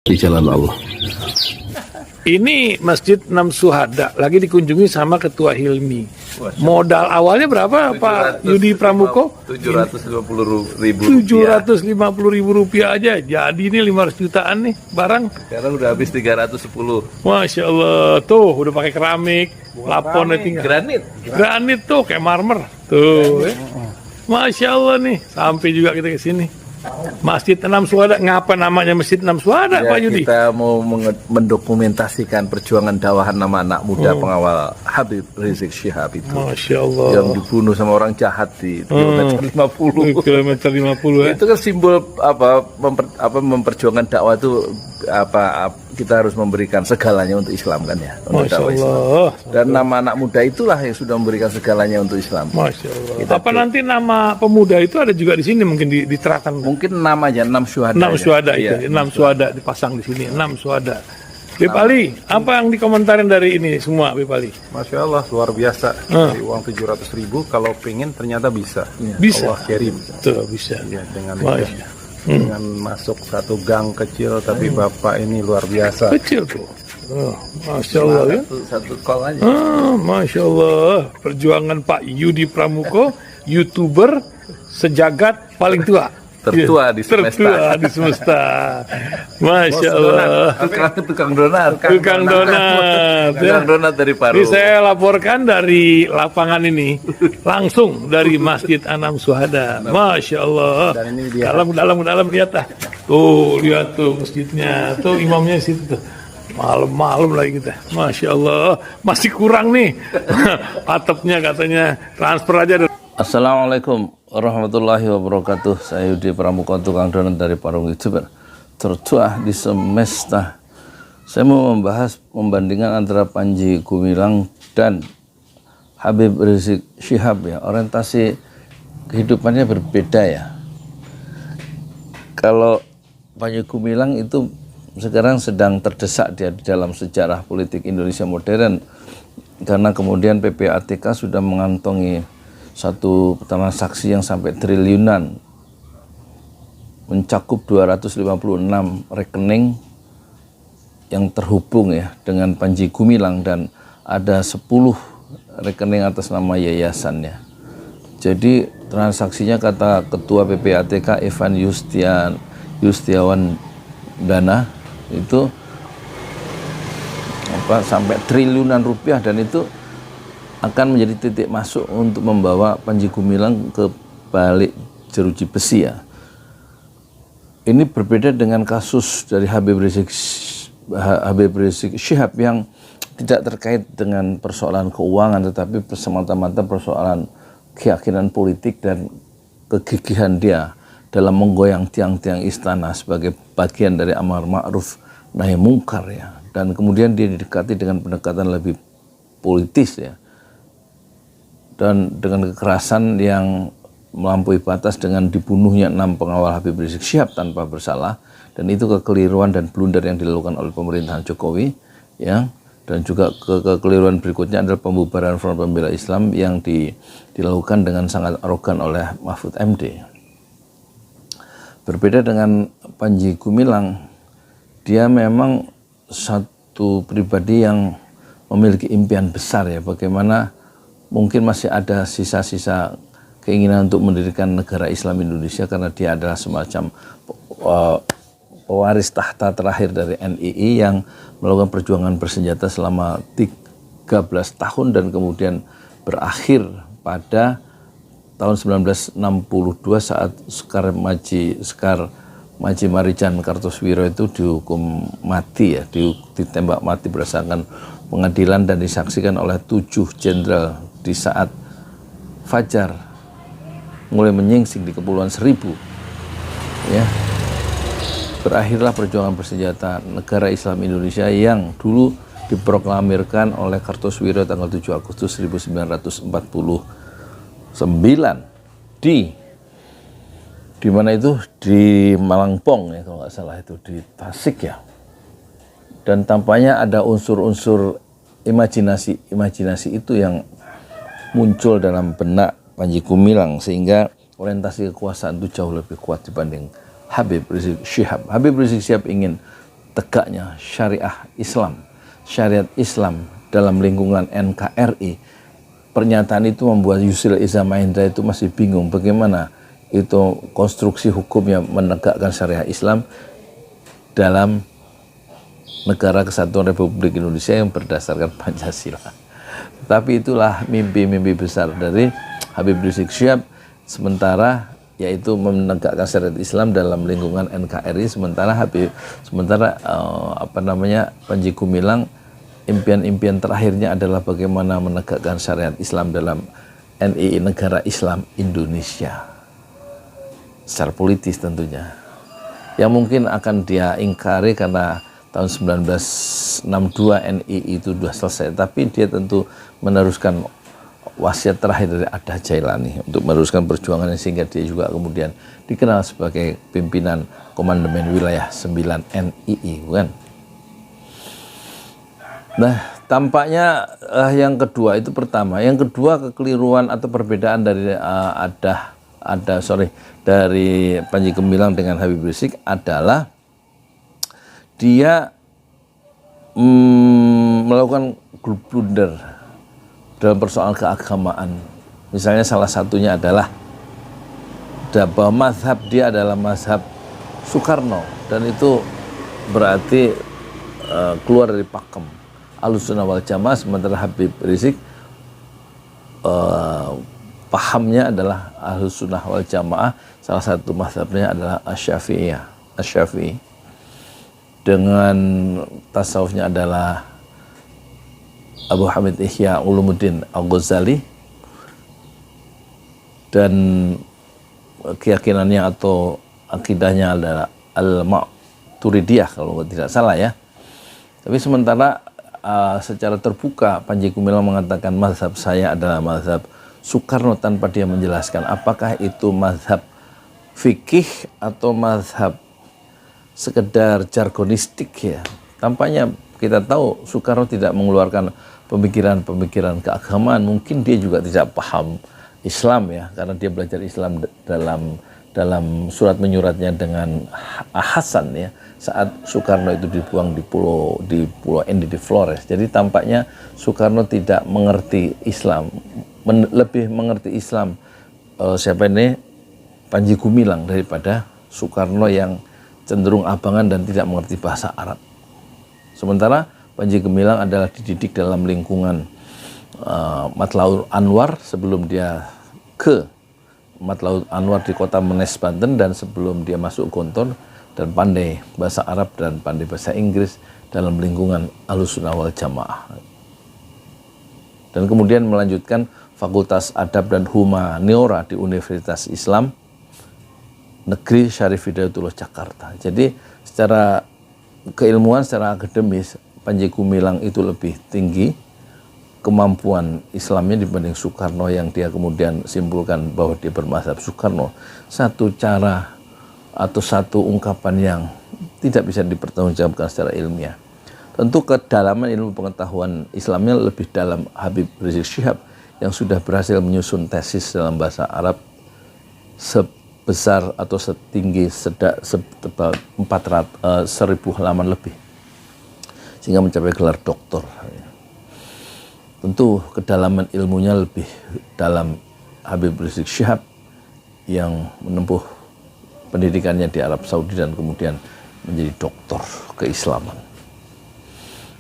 di jalan Allah. Ini Masjid Enam Syuhada lagi dikunjungi sama Ketua Hilmi. Modal awalnya berapa Pak Yudi Pramuko? 750.000 rupiah aja. Jadi ini 500 jutaan nih barang. Sekarang udah habis 310. Masya Allah, tuh udah pakai keramik, plafonnya tinggal. Granit tuh kayak marmer. Tuh, Masya Allah nih, sampai juga kita ke sini. Masjid Enam Syuhada, ngapa namanya Masjid Enam Syuhada, Ya, Pak Yudi? kita mau mendokumentasikan perjuangan dakwah nama anak muda pengawal Habib Rizik Syihab itu. Masya Allah. Yang dibunuh sama orang jahat di kilometer 50. Kilometer 50 ya. Itu kan simbol memperjuangkan dakwah itu kita harus memberikan segalanya untuk Islam kan ya. Untuk Masya dakwah Islam. Allah. Dan nama anak muda itulah yang sudah memberikan segalanya untuk Islam. Masya Allah. Apa nanti nama pemuda itu ada juga di sini mungkin diterapkan? Mungkin namanya 6 syuhada. 6 syuhada Iya, itu, 6 syuhada dipasang di sini, 6 syuhada. Beb Ali, apa yang dikomentarin dari ini semua, Beb Ali? Masya Allah, luar biasa. Dari uang 700.000, kalau pengen ternyata bisa. Bisa. Allah kirim. Tuh, bisa. Ya, dengan Masya. dengan masuk satu gang kecil, tapi Bapak ini luar biasa. Kecil tuh. Oh, Masya Allah ya. Satu call aja. Masya Allah. Perjuangan Pak Yudi Pramuko, YouTuber sejagat paling tua. Tertua di semesta. Tertua di semesta. Masya Allah. Tukang donat. Tukang donat. Tukang donat dari Paru. Ini saya laporkan dari lapangan ini, langsung dari Masjid Enam Syuhada. Masya Allah. Dan ini dia. Dalam lihat ah. Tuh, lihat tuh masjidnya. Tuh imamnya di situ tuh. Malam-malam lagi kita. Masya Allah. Masih kurang nih. Atapnya katanya transfer aja. Assalamualaikum warahmatullahi wabarakatuh. Saya Yudi Pramuko, tukang donat dari Parung YouTuber tertua di semesta. Saya mau membahas membandingkan antara Panji Gumilang dan Habib Rizik Syihab ya. Orientasi kehidupannya berbeda ya. Kalau Panji Gumilang itu sekarang sedang terdesak dia di dalam sejarah politik Indonesia modern karena kemudian PPATK sudah mengantongi satu transaksi yang sampai triliunan, mencakup 256 rekening yang terhubung ya dengan Panji Gumilang dan ada 10 rekening atas nama yayasannya. Jadi transaksinya kata Ketua PPATK Evan Yustiawan Dana itu sampai triliunan rupiah, dan itu akan menjadi titik masuk untuk membawa Panji Gumilang ke balik jeruji besi ya. Ini berbeda dengan kasus dari Habib Rizik Syihab yang tidak terkait dengan persoalan keuangan, tetapi semata-mata persoalan keyakinan politik dan kegigihan dia dalam menggoyang tiang-tiang istana sebagai bagian dari amar ma'ruf nahi mungkar ya. Dan kemudian dia didekati dengan pendekatan lebih politis ya. Dan dengan kekerasan yang melampaui batas dengan dibunuhnya 6 pengawal Habib Rizik Syihab tanpa bersalah, dan itu kekeliruan dan blunder yang dilakukan oleh pemerintahan Jokowi ya. Dan juga kekeliruan berikutnya adalah pembubaran Front Pembela Islam yang dilakukan dengan sangat arogan oleh Mahfud MD. Berbeda dengan Panji Gumilang, dia memang satu pribadi yang memiliki impian besar ya, bagaimana mungkin masih ada sisa-sisa keinginan untuk mendirikan negara Islam Indonesia, karena dia adalah semacam pewaris tahta terakhir dari NII yang melakukan perjuangan bersenjata selama 13 tahun dan kemudian berakhir pada tahun 1962 saat Sekar Maji Marijan Kartosuwiro itu dihukum mati ya, ditembak mati berdasarkan pengadilan dan disaksikan oleh 7 jenderal di saat fajar mulai menyingsing di Kepulauan Seribu ya. Berakhirlah perjuangan bersenjata negara Islam Indonesia yang dulu diproklamirkan oleh Kartosuwiro tanggal 7 Agustus 1949 di mana itu di Malangpong ya kalau nggak salah, itu di Tasik ya. Dan tampaknya ada unsur-unsur imajinasi itu yang muncul dalam benak Panji Gumilang, sehingga orientasi kekuasaan itu jauh lebih kuat dibanding Habib Rizik Syihab. Habib Rizik Syihab ingin tegaknya syariah Islam, syariat Islam dalam lingkungan NKRI. Pernyataan itu membuat Yusril Iza Mahendra itu masih bingung bagaimana itu konstruksi hukum yang menegakkan syariah Islam dalam negara kesatuan Republik Indonesia yang berdasarkan Pancasila. Tapi itulah mimpi-mimpi besar dari Habib Rizik Syihab, sementara yaitu menegakkan syariat Islam dalam lingkungan NKRI, sementara Panji Gumilang impian-impian terakhirnya adalah bagaimana menegakkan syariat Islam dalam NII, Negara Islam Indonesia, secara politis tentunya, yang mungkin akan dia ingkari karena tahun 1962 NII itu sudah selesai, tapi dia tentu meneruskan wasiat terakhir dari Adah Jailani untuk meneruskan perjuangannya, sehingga dia juga kemudian dikenal sebagai pimpinan Komandemen Wilayah 9 NII, bukan? Nah, tampaknya yang kedua itu pertama, yang kedua kekeliruan atau perbedaan dari dari Panji Gumilang dengan Habib Rizik adalah dia melakukan blunder dalam persoalan keagamaan. Misalnya salah satunya adalah bahwa mazhab dia adalah mazhab Soekarno, dan itu berarti keluar dari pakem Ahlussunnah wal Jamaah, sementara Habib Rizik pahamnya adalah Ahlussunnah wal Jamaah, salah satu mazhabnya adalah Asy-Syafi'i. Dengan tasawufnya adalah Abu Hamid Ihya Ulumuddin Al-Ghazali, dan keyakinannya atau akidahnya adalah Al-Maturidiyah kalau tidak salah ya. Tapi sementara secara terbuka Panji Gumilang mengatakan mazhab saya adalah mazhab Soekarno, tanpa dia menjelaskan apakah itu mazhab fikih atau mazhab sekedar jargonistik ya. Tampaknya kita tahu Soekarno tidak mengeluarkan pemikiran-pemikiran keagamaan, mungkin dia juga tidak paham Islam ya, karena dia belajar Islam dalam surat menyuratnya dengan Hasan ya, saat Soekarno itu dibuang di pulau Endi di Flores. Jadi tampaknya Soekarno tidak mengerti Islam, lebih mengerti Islam Panji Gumilang daripada Soekarno yang cenderung abangan dan tidak mengerti bahasa Arab. Sementara Panji Gumilang adalah dididik dalam lingkungan Matlaul Anwar sebelum dia ke Matlaul Anwar di kota Menes, Banten, dan sebelum dia masuk Gontor, dan pandai bahasa Arab dan pandai bahasa Inggris dalam lingkungan Ahlussunnah wal Jamaah. Dan kemudian melanjutkan Fakultas Adab dan Humaniora di Universitas Islam Negeri Syarif Hidayatullah Jakarta. Jadi secara keilmuan, secara akademis, Panji Gumilang itu lebih tinggi kemampuan Islamnya dibanding Soekarno, yang dia kemudian simpulkan bahwa dia bermazhab Soekarno. Satu cara atau satu ungkapan yang tidak bisa dipertanggungjawabkan secara ilmiah. Tentu kedalaman ilmu pengetahuan Islamnya lebih dalam Habib Rizik Syihab yang sudah berhasil menyusun tesis dalam bahasa Arab sebesar atau setinggi setebal 1000 halaman lebih, sehingga mencapai gelar doktor. Tentu kedalaman ilmunya lebih dalam Habib Rizik Syihab yang menempuh pendidikannya di Arab Saudi dan kemudian menjadi doktor keislaman.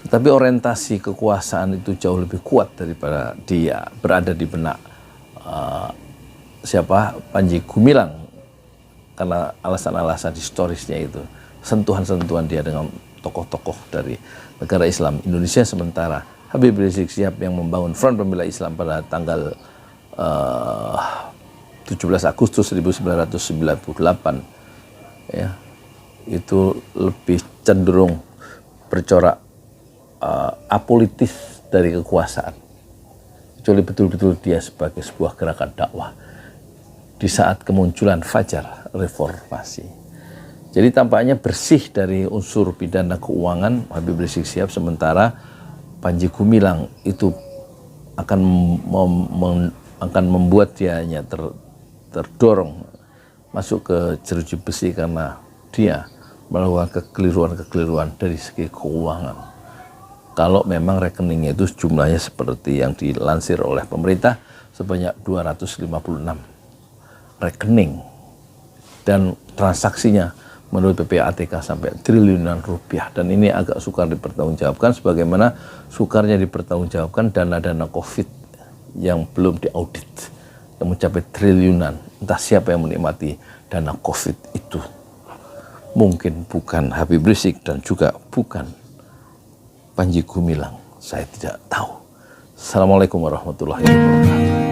Tetapi orientasi kekuasaan itu jauh lebih kuat daripada dia berada di benak Panji Gumilang, karena alasan-alasan historisnya itu, sentuhan-sentuhan dia dengan tokoh-tokoh dari negara Islam Indonesia. Sementara Habib Rizik Syihab yang membangun Front Pembela Islam pada tanggal 17 Agustus 1998 ya, itu lebih cenderung bercorak apolitis dari kekuasaan, kecuali betul-betul dia sebagai sebuah gerakan dakwah di saat kemunculan fajar reformasi. Jadi tampaknya bersih dari unsur pidana keuangan Habib Rizik Syihab, sementara Panji Gumilang itu akan membuat dianya terdorong masuk ke jeruji besi karena dia melakukan kekeliruan-kekeliruan dari segi keuangan. Kalau memang rekeningnya itu jumlahnya seperti yang dilansir oleh pemerintah sebanyak 256 rekening dan transaksinya menurut PPATK sampai triliunan rupiah, dan ini agak sukar dipertanggungjawabkan sebagaimana sukarnya dipertanggungjawabkan dana-dana COVID yang belum diaudit yang mencapai triliunan. Entah siapa yang menikmati dana COVID itu. Mungkin bukan Habib Rizik dan juga bukan Panji Gumilang, saya tidak tahu. Assalamualaikum warahmatullahi wabarakatuh.